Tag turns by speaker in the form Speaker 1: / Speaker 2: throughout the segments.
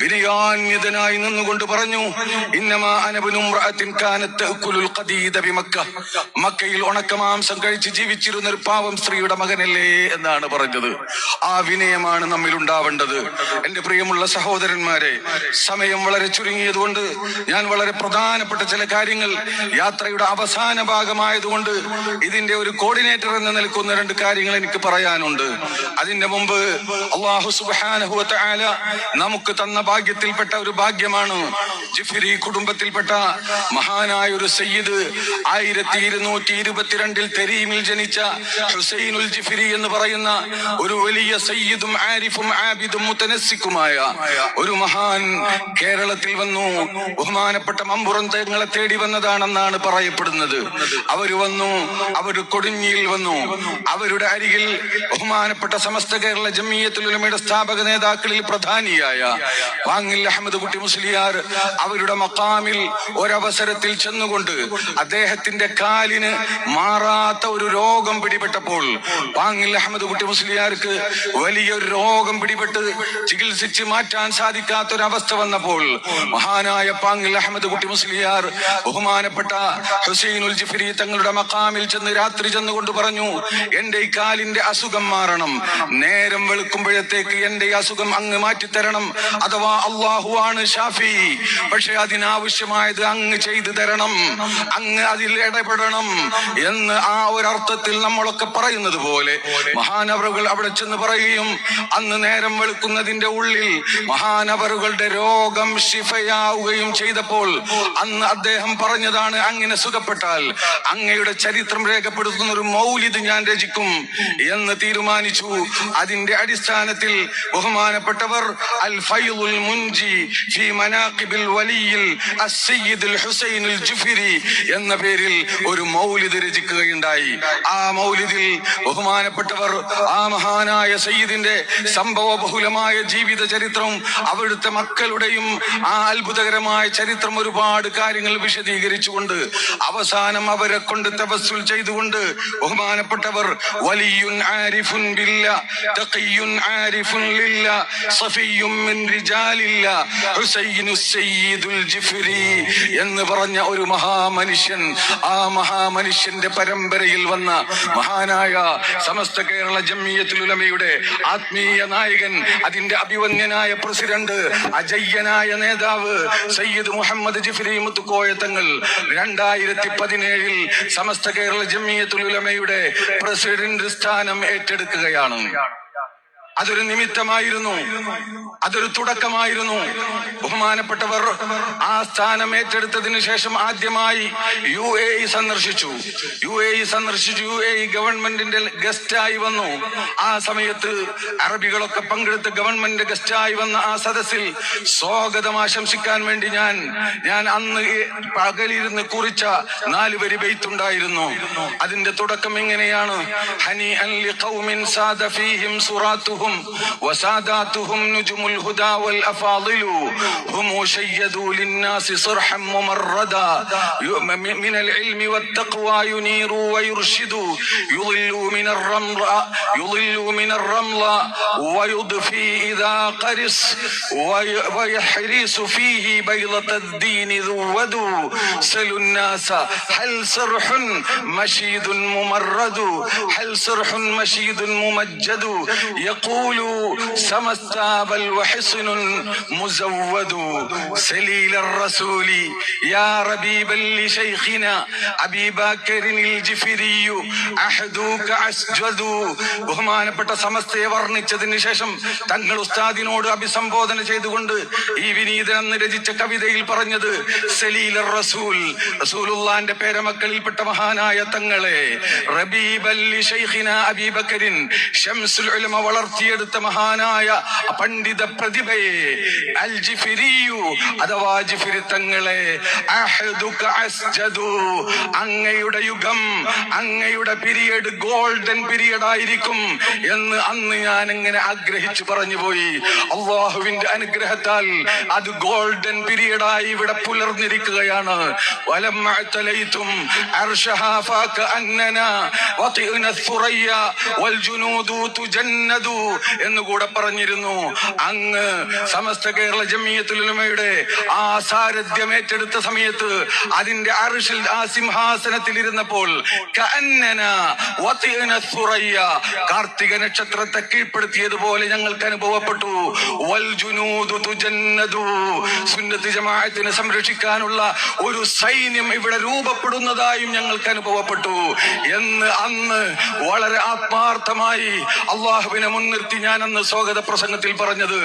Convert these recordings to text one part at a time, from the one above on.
Speaker 1: വിനയാന്യതനായി നിന്നുകൊണ്ട് പറഞ്ഞു, ഇന്നമാ അനബ്നു ഇംറഅത്തിൻ കാനത് തഅകുലുൽ ഖദീദ ബിമക്ക. മക്കയിൽ ഉണക്കമാംസം കഴിച്ച് ജീവിച്ചിരുന്ന ഒരു പാവം സ്ത്രീയുടെ മകനല്ലേ എന്നാണ് പറഞ്ഞത്. ആ വിനയമാണ് നമ്മിൽ ഉണ്ടാവേണ്ടത്. എന്റെ പ്രിയമുള്ള സഹോദരന്മാരെ, സമയം വളരെ ചുരുങ്ങിയതുകൊണ്ട് ഞാൻ വളരെ പ്രധാനപ്പെട്ട ചില കാര്യങ്ങൾ, യാത്രയുടെ അവസാന ഭാഗമായതുകൊണ്ട് ഇതിന്റെ ഒരു കോർഡിനേറ്റർ എന്ന് നിൽക്കുന്ന 2 കാര്യങ്ങൾ എനിക്ക് പറയാനുണ്ട്. അതിന്റെ മുമ്പ് അല്ലാഹു സുബ്ഹാനഹു വ തആല നമുക്ക് തന്ന ഭാഗ്യത്തിൽപ്പെട്ട ഒരു ഭാഗ്യമാണ് ജിഫ്രി കുടുംബത്തിൽപ്പെട്ട മഹാനായ ഒരു സയ്യിദ് 1222 തെരീമിൽ ജനിച്ച ഹുസൈനുൽ ജിഫ്രി എന്ന് പറയുന്ന ഒരു വലിയ സയ്യിദും ആരിഫും ആബിദും മുതനസ്സിക്കുമായ ഒരു മഹാൻ കേരളത്തിൽ വന്നു. ബഹുമാനപ്പെട്ട മമ്പുറം തങ്ങളെ തേടി വന്നതാണെന്നാണ് പറയപ്പെടുന്നത്. അവര് വന്നു, അവര് കൊടിഞ്ഞിയിൽ വന്നു. അവരുടെ അരികിൽ ബഹുമാനപ്പെട്ട സമസ്ത കേരള ജംഇയ്യത്തുൽ ഉലമയുടെ സ്ഥാപക നേതാക്കളിൽ പ്രധാനിയായ വാങ്ങിൽ അഹമ്മദ് കുട്ടി മുസ്ലിയാർ അവരുടെ മഖാമിൽ ഒരവസരത്തിൽ ചെന്നുകൊണ്ട് അദ്ദേഹത്തിന്റെ കാലിന് മാറാത്ത ഒരു രോഗം പിടിപെട്ടപ്പോൾ, വാങ്ങിൽ അഹമ്മദ് കുട്ടി മുസ്ലിയാർക്ക് വലിയൊരു രോഗം പിടിപെട്ട് ചികിത്സിച്ച് മാറ്റാൻ സാധിക്കാത്ത ഒരു അവസ്ഥ വന്നപ്പോൾ മഹാനായ പാങ്ങിൽ അഹമ്മദ് കുട്ടി മുസ്ലിയാർ ബഹുമാനപ്പെട്ട ഹുസൈനുൽ ജിഫ്രി തങ്ങളുടെ മഖാമിൽ ചെന്ന് രാത്രി ചെന്നുകൊണ്ട് പറഞ്ഞു, എന്റെ ഈ കാലിന്റെ അസുഖം മാറണം, നേരം വെളുക്കുമ്പോഴത്തേക്ക് എന്റെ ഈ അസുഖം അങ്ങ് മാറ്റിത്തരണം, അഥവാ അള്ളാഹു ആണ് ഷാഫി, പക്ഷെ അതിനാവശ്യമായത് അങ്ങ് ചെയ്തു തരണം, അങ്ങ് അതിൽ ഇടപെടണം എന്ന് ആ ഒരർത്ഥത്തിൽ നമ്മളൊക്കെ പറയുന്നത് പോലെ മഹാനവറുകൾ അവിടെ ചെന്ന് പറയുകയും അന്ന് നേരം വെളുക്കുന്നതിന്റെ ഉള്ളിൽ മഹാനവറുകളുടെ രോഗം ശിഫയാവുകയും ചെയ്തപ്പോൾ അന്ന് അദ്ദേഹം പറഞ്ഞതാണ്, അങ്ങനെ സുഖപ്പെട്ടാൽ അങ്ങയുടെ ചരിത്രം രേഖപ്പെടുത്തുന്ന ഒരു മൗലിദ് ഞാൻ രചിക്കും എന്ന് തീരുമാനിച്ചു. അതിന്റെ അടിസ്ഥാനത്തിൽ ബഹുമാനപ്പെട്ടവർ അൽ ഫൈളുൽ മുൻജി ഫി മനാഖിബിൽ വലിയിൽ അസ്സയ്യിദുൽ ഹുസൈനുൽ ജിഫ്രി എന്ന പേരിൽ ഒരു മൗലിദ് രചിക്കുകയുണ്ടായി. ആ മൗലിദിൽ ബഹുമാനപ്പെട്ടവർ ആ മഹാനായ സയ്യിദിന്റെ സംഭവ ബഹുലമായ ജീവിത ചരിത്രം, അവിടുത്തെ മക്കളുടെയും ആ അത്ഭുതകരമായ ചരിത്രം, ഒരുപാട് കാര്യങ്ങൾ വിശദീകരിച്ചുകൊണ്ട് അവസാനം അവരെ കൊണ്ട് തവസ്സുൽ ചെയ്തുകൊണ്ട് ബഹുമാനപ്പെട്ടവർ വലിയുൻ ആരിഫുൻ ബില്ലാ തഖിയുൻ ആരിഫുൻ ലില്ലാ സഫിയ്യുൻ മിൻ റിജാലില്ലാ ഹുസൈനുസ് സയ്യിദുൽ ജിഫ്രി എന്ന് പറഞ്ഞ ഒരു മഹാമനുഷ്യൻ, ആ മഹാമനുഷ്യന്റെ പരമ്പരയിൽ വന്ന മഹാനായ സമസ്ത കേരള ജംഇയ്യത്തുൽ ഉലമയുടെ ആത്മീയ നായകൻ, അതിന്റെ അഭിവന്യനായ പ്രസിഡന്റ്, അജയ്യനായ നേതാവ് സയ്യിദ് മുഹമ്മദ് ജിഫ്രി മുത്തുക്കോയ തങ്ങൾ 2017 സമസ്ത കേരള ജംഇയ്യത്തുൽ ഉലമയുടെ പ്രസിഡന്റ് സ്ഥാനം ഏറ്റെടുക്കുകയാണ്. അതൊരു നിമിത്തമായിരുന്നു, അതൊരു തുടക്കമായിരുന്നു. ബഹുമാനപ്പെട്ടവർ ആ സ്ഥാനം ഏറ്റെടുത്തതിന് ശേഷം ആദ്യമായി UAE സന്ദർശിച്ചു. UAE ഗവൺമെന്റിന്റെ ഗസ്റ്റായി വന്നു. ആ സമയത്ത് അറബികളൊക്കെ പങ്കെടുത്ത് ഗവൺമെന്റ് ഗസ്റ്റായി വന്ന ആ സദസ്സിൽ സ്വാഗതം ആശംസിക്കാൻ വേണ്ടി ഞാൻ അന്ന് പകലിരുന്ന് കുറിച്ച 4 വരി ബൈത്തുണ്ടായിരുന്നു. അതിന്റെ തുടക്കം ഇങ്ങനെയാണ്: ഹനീഅൻ ലിഖൗമിൻ സാദ ഫീഹിം സുറാത്തുഹും وساداتهم نجم الهدى والأفاضل هم شيدوا للناس صرحا ممردا من العلم والتقوى ينيروا ويرشدوا يضلوا من الرمل ويضفي إذا قرص ويحرس فيه بيضة الدين ذودوا سلوا الناس هل صرح مشيد ممرد هل صرح مشيد ممجد يقول سمستاب الوحصن مزود سليل الرسول يا ربيبا لشيخنا أبي بكر الجفري أحدوك أسجد. ബഹുമാനപ്പെട്ട സമസ്തയെ വർണ്ണിച്ചതിന് ശേഷം തങ്ങൾ ഉസ്താദിനോട് അഭിസംബോധന ചെയ്തുകൊണ്ട് ഈ വിനീതൻ എന്ന് രചിച്ച കവിതയിൽ പറഞ്ഞത്, സലീൽ റസൂൽ, റസൂലുള്ളാന്റെ പേരമക്കളിൽപ്പെട്ട മഹാനായ തങ്ങളെ, റബീബൽ ലിശൈഖിനാ അബീ ബക്കറിൻ, ശംസുൽ ഉലമ വളർത്തിയെടുത്ത മഹാനായ പണ്ഡിത പ്രതിഭയെ, അൽ ജിഫ്രിയു അഥവാ ജിഫ്രി തങ്ങളെ, അഹദുക അസ്ജദു, അങ്ങയുടെ യുഗം, അങ്ങയുടെ പീരിയഡ് ഗോൾഡൻ പീരിയഡ് ആയിരിക്കും എന്ന് അന്ന് ഞാൻ ഇങ്ങനെ ആഗ്രഹിച്ചു പറഞ്ഞുപോയി. അള്ളാഹുവിന്റെ അനുഗ്രഹത്താൽ അത് ഗോൾഡൻ പീരിയഡായി ഇവിടെ പുലർന്നിരിക്കുകയാണ്. വലമ്മഅതലൈതും അർശഹാ ഫകഅന്നനാ വതിഅന ثريا والجنود تجند എന്നുകൂടെ പറഞ്ഞിരുന്നു. അങ്ങ് സമസ്ത കേരള ജമിയത്തുൽ ഉലമയുടെ ആ സാരഥ്യം ഏറ്റെടുത്ത സമയത്ത് അതിന്റെ അർശിൽ ആ സിംഹാസനത്തിൽ ഇരുന്നപ്പോൾ കാർത്തിക നക്ഷത്രത്തെ കീഴ്പ്പെടുത്തിയതുപോലെ ഞങ്ങൾക്ക് അനുഭവപ്പെട്ടു. സുന്നത്ത് ജമാഅത്തിനെ സംരക്ഷിക്കാനുള്ള ഒരു സൈന്യം ഇവിടെ രൂപപ്പെടുന്നതായും ഞങ്ങൾക്ക് അനുഭവപ്പെട്ടു എന്ന് അന്ന് വളരെ ആത്മാർത്ഥമായി അള്ളാഹുവിനെ മുൻനിർത്തി ഞാൻ അന്ന് സ്വാഗത പ്രസംഗത്തിൽ പറഞ്ഞത്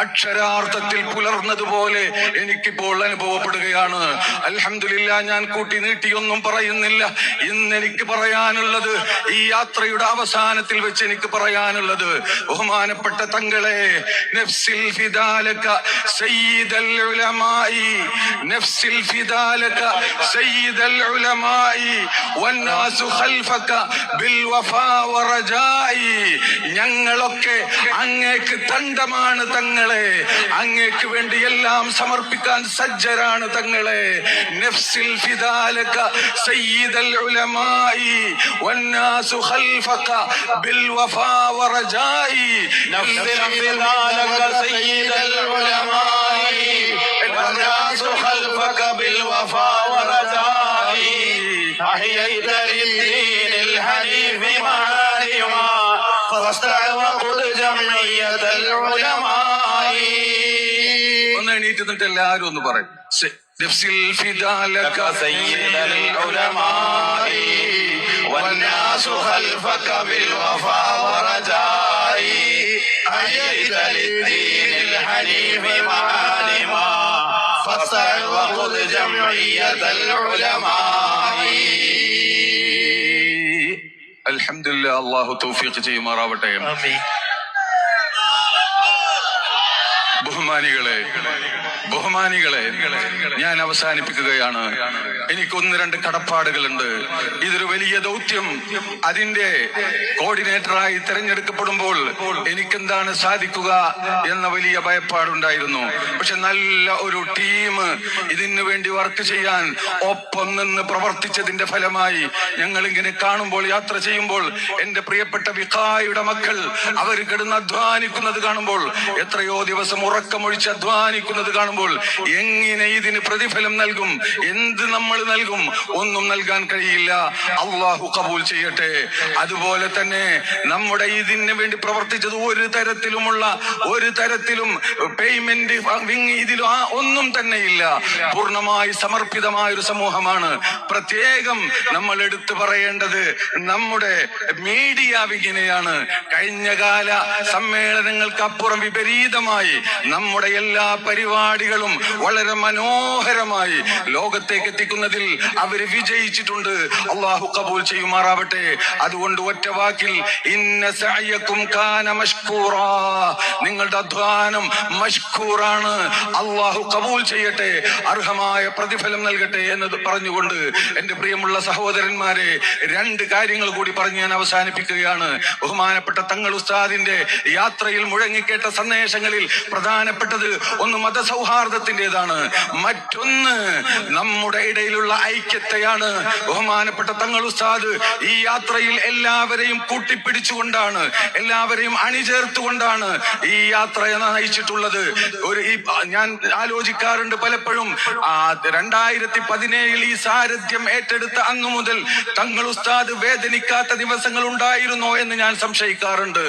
Speaker 1: അക്ഷരാർത്ഥത്തിൽ പുലർന്നതുപോലെ എനിക്കിപ്പോൾ അനുഭവപ്പെടുകയാണ്. അൽഹംദുലില്ലാഹ്, ഞാൻ കൂട്ടി നീട്ടിയൊന്നും പറയുന്നില്ല. ഇന്ന് എനിക്ക് പറയാനുള്ളത്, ഈ യാത്രയുടെ അവസാനത്തിൽ വെച്ച് എനിക്ക് പറയാനുള്ളത്, ബഹുമാനപ്പെട്ട തങ്ങളെ, നഫ്സിൽ ഫിദാലക സയ്യിദൽ ഉലമായി, നഫ്സിൽ ഫിദാലക സയ്യിദൽ ഉലമായി വന്നാസു ഖൽഫക ബിൽ വഫാ വറജായി. ഞങ്ങളൊക്കെ അങ്ങേക്ക് തണ്ടമാണ് തങ്ങളെ, അങ്ങേക്ക് വേണ്ടി എല്ലാം സമർപ്പിക്കാൻ സജ്ജരാണ് തങ്ങളെ. നഫ്സിൽ ഫിദാലക സയ്യിദൽ ഉലമായി വന്നാസു ഖൽഫക ബിൽ വഫാ വറജായി.
Speaker 2: നഫ്സിൽ ഫിദാലക സയ്യിദൽ ഉലമായി വന്നാസു ഖൽഫക ബിൽ വഫാ വറജായി. അഹ്യൈത ലിദ്ദീനിൽ ഹനീഫി മആലിമാ ഫസ്തഅഖുദ് ജംഇയ്യത്തുൽ ഉലമായി.
Speaker 1: ഒന്ന് എണീറ്റ് നിന്നിട്ട് എല്ലാവരും ഒന്ന് പറയും, നഫ്സിൽ ഫിദാലക
Speaker 2: സയ്യിദൽ ഉലമായി വന്നാസു ഖൽഫക ബിൽ വഫാ വറജായി. അഹ്യൈത ലിദ്ദീനിൽ ഹനീഫി മആലിമാ ഫസ്തഅഖുദ് ജംഇയ്യത്തുൽ ഉലമായി.
Speaker 1: അൽഹംദുലില്ലാഹ്, അല്ലാഹു തൗഫീഖ് ചെയ്യുമാറാവട്ടെ. ബഹുമാനികളെ, ഞാൻ അവസാനിപ്പിക്കുകയാണ്. എനിക്ക് ഒന്ന് രണ്ട് കടപ്പാടുകളുണ്ട്. ഇതൊരു വലിയ ദൗത്യം. അതിന്റെ കോർഡിനേറ്ററായി തെരഞ്ഞെടുക്കപ്പെടുമ്പോൾ എനിക്കെന്താണ് സാധിക്കുക എന്ന വലിയ ഭയപ്പാടുണ്ടായിരുന്നു. പക്ഷെ നല്ല ഒരു ടീം ഇതിനു വേണ്ടി വർക്ക് ചെയ്യാൻ ഒപ്പം നിന്ന് പ്രവർത്തിച്ചതിന്റെ ഫലമായി ഞങ്ങൾ ഇങ്ങനെ കാണുമ്പോൾ, യാത്ര ചെയ്യുമ്പോൾ, എന്റെ പ്രിയപ്പെട്ട വിഖായുടെ മക്കൾ അവർ കിടന്ന് അധ്വാനിക്കുന്നത് കാണുമ്പോൾ, എത്രയോ ദിവസം ഉറക്കമൊഴിച്ച് അധ്വാനിക്കുന്നത് കാണുമ്പോൾ, എങ്ങനെ ഇതിന് പ്രതിഫലം നൽകും? എന്ത് നമ്മൾ നൽകും? ഒന്നും നൽകാൻ കഴിയില്ല. അള്ളാഹു കബൂൽ ചെയ്യട്ടെ. അതുപോലെ തന്നെ നമ്മുടെ ഇതിന് വേണ്ടി പ്രവർത്തിച്ചത് ഒരു തരത്തിലും പേയ്മെന്റ് ഇതിലും ഒന്നും തന്നെ ഇല്ല. പൂർണ്ണമായി സമർപ്പിതമായ ഒരു സമൂഹമാണ്. പ്രത്യേകം നമ്മൾ എടുത്തു പറയേണ്ടത് നമ്മുടെ മീഡിയ വിങ്ങിനെയാണ്. കഴിഞ്ഞകാല സമ്മേളനങ്ങൾക്ക് അപ്പുറം വിപരീതമായി നമ്മുടെ എല്ലാ പരിപാടികളും വളരെ മനോഹരമായി ലോകത്തേക്ക് എത്തിക്കുന്നതിൽ അവര് വിജയിച്ചിട്ടുണ്ട്. അള്ളാഹു കബൂൽ ചെയ്യുമാറാവട്ടെ. അതുകൊണ്ട് ഒറ്റ വാക്കിൽ, ഇന്ന സഅയകും കാന മഷ്കൂറാ, നിങ്ങളുടെ അധ്വാനം മഷ്കൂറാണ്. അള്ളാഹു കബൂൽ ചെയ്യട്ടെ, അർഹമായ പ്രതിഫലം നൽകട്ടെ എന്ന് പറഞ്ഞുകൊണ്ട് എന്റെ പ്രിയമുള്ള സഹോദരന്മാരെ, രണ്ട് കാര്യങ്ങൾ കൂടി പറഞ്ഞ് ഞാൻ അവസാനിപ്പിക്കുകയാണ്. ബഹുമാനപ്പെട്ട തങ്ങൾ ഉസ്താദിന്റെ യാത്രയിൽ മുഴങ്ങിക്കേട്ട സന്ദേശങ്ങളിൽ പ്രധാനപ്പെട്ടത് ഒന്ന് മതസൗഹാർദ്ദത്തിൻ്റെതാണ്, മറ്റൊന്ന് നമ്മുടെ ഇടയിലുള്ള ഐക്യത്തെയാണ്. ബഹുമാനപ്പെട്ട തങ്ങൾ ഉസ്താദ് ഈ യാത്രയിൽ എല്ലാവരെയും കൂട്ടിപ്പിടിച്ചുകൊണ്ടാണ്, എല്ലാവരെയും അണിചേർത്തുകൊണ്ടാണ് ഈ യാത്ര നയിച്ചിട്ടുള്ളത്. ഞാൻ ആലോചിക്കാറുണ്ട് പലപ്പോഴും, 2017 ഈ സാരഥ്യം ഏറ്റെടുത്ത അന്നു മുതൽ തങ്ങൾ ഉസ്താദ് വേദനിക്കാത്ത ദിവസങ്ങൾ ഉണ്ടായിരുന്നോ എന്ന് ഞാൻ സംശയിക്കാറുണ്ട്.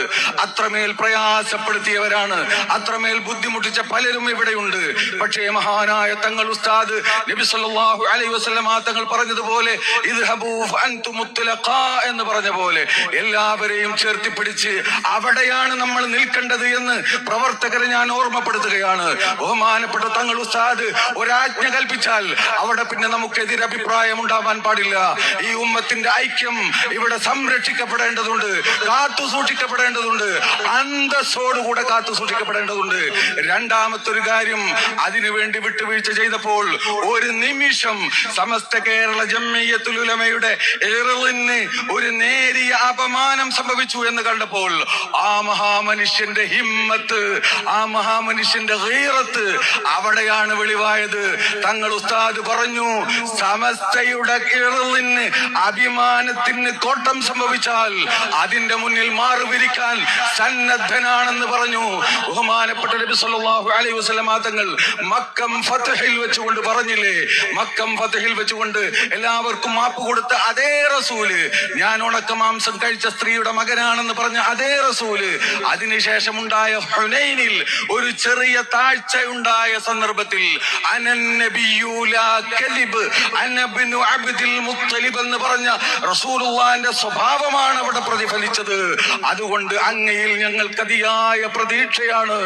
Speaker 1: അത്രമേൽ പ്രയാസപ്പെടുത്തിയവരാണ്, അത്രമേൽ ബുദ്ധിമുട്ടിച്ച പലരും ഇവിടെയുണ്ട്. പക്ഷേ മഹാനായ തങ്ങൾ ഉസ്താദ് നബി സല്ലല്ലാഹു അലൈഹി വസല്ലം തങ്ങൾ പറഞ്ഞതുപോലെ, ഇദ്ഹബൂ ഫഅൻതും മുത്ലഖാ എന്ന് പറഞ്ഞ പോലെ എല്ലാവരെയും ചേർത്തി പിടിച്ച് അവിടെയാണ് നമ്മൾ നിൽക്കേണ്ടത് എന്ന് പ്രവർത്തകരെ ഞാൻ ഓർമ്മപ്പെടുത്തുകയാണ്. ബഹുമാനപ്പെട്ട തങ്ങൾ ഉസ്താദ് ഒരാജ്ഞ കൽപ്പിച്ചാൽ അവിടെ പിന്നെ നമുക്ക് എതിരഭിപ്രായം ഉണ്ടാവാൻ പാടില്ല. ഈ ഉമ്മത്തിന്റെ ഐക്യം ഇവിടെ സംരക്ഷിക്കപ്പെടേണ്ടതുണ്ട്, കാത്തു സൂക്ഷിക്കപ്പെടേണ്ടതുണ്ട്, അന്തസ്സോടുകൂടെ കാത്തു സൂക്ഷിക്കപ്പെടേണ്ടതുണ്ട്. രണ്ടാമത്തൊരു കാര്യം, അതിനുവേണ്ടി വിട്ടുവീഴ്ച ചെയ്തപ്പോൾ ഒരു നിമിഷം സമസ്ത കേരള ജംഇയ്യത്തുൽ ഉലമയുടെ ഇർളിന് ഒരു നേരിയ അപമാനം സംഭവിച്ചു എന്ന് കണ്ടപ്പോൾ ആ മഹാമനുഷ്യന്റെ ഹിമ്മത്ത്, ആ മഹാമനുഷ്യന്റെ ഗീറത്ത് അവിടെയാണ് വെളിവായത്. തങ്ങൾ ഉസ്താദ് പറഞ്ഞു, സമസ്തയുടെ ഇർളിന് അഭിമാനത്തിന് കോട്ടം സംഭവിച്ചാൽ അതിന്റെ മുന്നിൽ മാറുവിരിക്കാൻ സന്നദ്ധനാണെന്ന് പറഞ്ഞു. ബഹുമാനപ്പെട്ട നബി സല്ലല്ലാഹു അലൈഹി വസല്ലം തങ്ങൾ മക്കം ഫത്ഹിൽ വെച്ചുകൊണ്ട് പറഞ്ഞില്ലേ, മക്കം ഫത്ഹിൽ വെച്ചുകൊണ്ട് എല്ലാവർക്കും മാപ്പ് കൊടുത്ത അതേ റസൂല്, ഞാൻ ഉണക്കമാംസം കഴിച്ച സ്ത്രീയുടെ മകനാണെന്ന് പറഞ്ഞ അതേ റസൂല്, അതിനുശേഷം ഉണ്ടായ ഹുനൈനിൽ ഒരു ചെറിയ താഴ്ച ഉണ്ടായ സന്ദർഭത്തിൽ അനന്നബിയ്യു ലാ കലിബ് അനബ്നു അബ്ദുൽ മുത്തലിബ് എന്ന് പറഞ്ഞ റസൂലുള്ളാഹിന്റെ സ്വഭാവമാണ് അവിടെ പ്രതിഫലിച്ചത്. അതുകൊണ്ട് അങ്ങയിൽ ഞങ്ങൾക്ക് അതിയായ പ്രതീക്ഷയാണ്.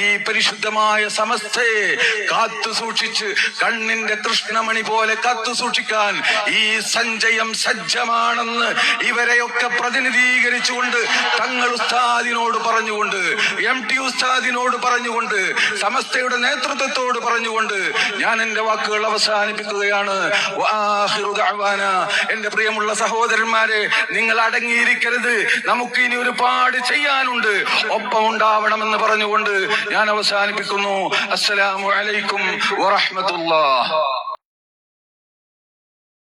Speaker 1: ഈ പരിശുദ്ധമായ സമസ്തയെ കാത്തു സൂക്ഷിച്ച് കണ്ണിന്റെ കൃഷ്ണമണി പോലെ കാത്തു സൂക്ഷിക്കാൻ ഈ സഞ്ചയം സജ്ജമാണെന്ന് ഇവരെയൊക്കെ പ്രതിനിധീകരിച്ചുകൊണ്ട് തങ്ങൾ ഉസ്താദിനോട് പറഞ്ഞുകൊണ്ട്, MT ഉസ്താദിനോട് പറഞ്ഞുകൊണ്ട്, സമസ്തയുടെ നേതൃത്വത്തോട് പറഞ്ഞുകൊണ്ട് ഞാൻ എന്റെ വാക്കുകൾ അവസാനിപ്പിക്കുകയാണ്. വആഖിറു ദഅവാന, എന്റെ പ്രിയമുള്ള സഹോദരന്മാരെ, നിങ്ങൾ അടങ്ങിയിരിക്കരുത്, നമുക്ക് ഇനി ഒരുപാട് ചെയ്യാനുണ്ട്, ഒപ്പം ഉണ്ടാവണമെന്ന് പറഞ്ഞുകൊണ്ട് ഞാൻ അവസാനിപ്പിക്കുന്നു. അസ്സലാമു അലൈക്കും വറഹ്മത്തുള്ളാഹി.